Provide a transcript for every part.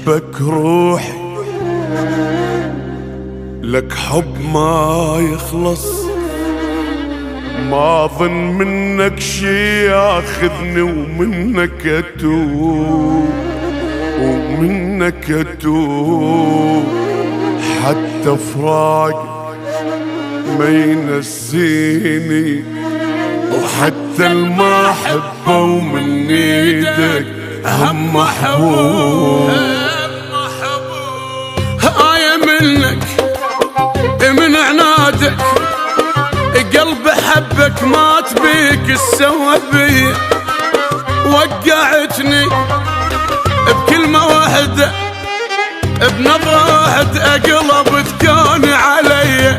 أحبك روحي، لك حب ما يخلص، ما ظن منك شي ياخذني ومنك أتوب، ومنك أتوب. حتى فراق ما ينسيني، وحتى الما أحبه ومن ايدك هم محبوب. آية منك من عنادك، قلب حبك مات بيك السوى بي، وقعتني بكلمة واحدة بنظرة واحدة اقلب تكون علي.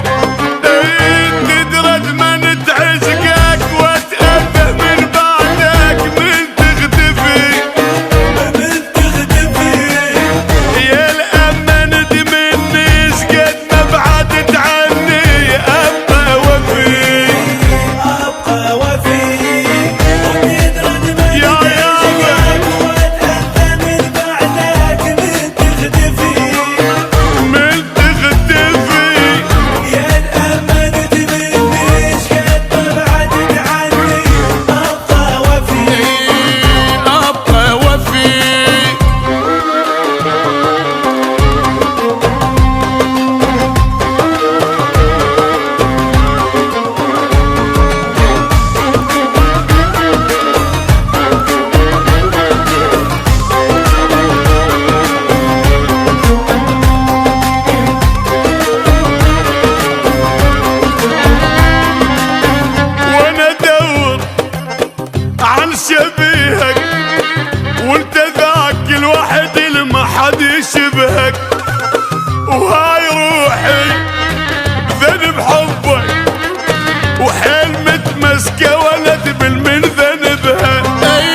ندرد من تعشقك واتأذى من بعدك، من تختفي من تختفي يا الأمة ندمني شقد ما بعدت عني. أبقى وفي أبقى وفي، وتدرد من يا تعشقك واتأذى من بعدك، من تختفي من تختفي يا الأمة ندمني شقد ما بعدت عني. أبقى وفي أبقى وفي. وانا ادور عن شبيهك، وانت ذاك الوحيد اللي ما حد يشبهك. وهاي روحي بذنب حبك، وحيل متمسكه ولا تبل من ذنبها. اي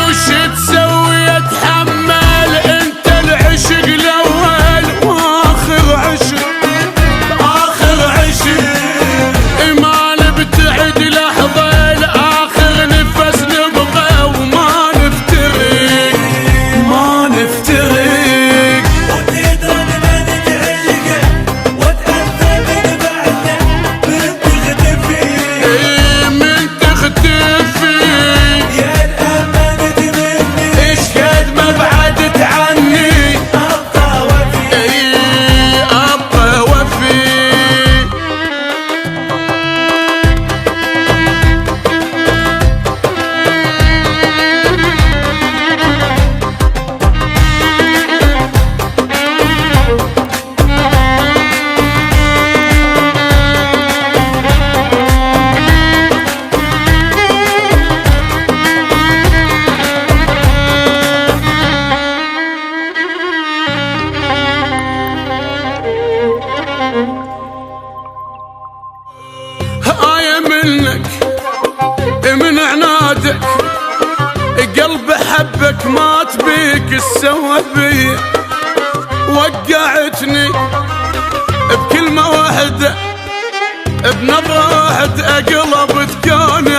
وش تسوي اتحمل انت العشق الاول واخر عشق، اخر عشق. ما نبتعد لحظه لاخر نفس نبقى وما نفترق، ما نفترق. وتدرد من تعشقه وتأذى من بعده، من تختفي من تختفي يا الأمة ندمني ايش قد ما بعدت عني. أبقى وفي ابقى وفي. آية منك من عنادك، قلب حبك مات بيك السوى بي، وقعتني بكلمة واحدة بنظرة واحدة اقلب تكون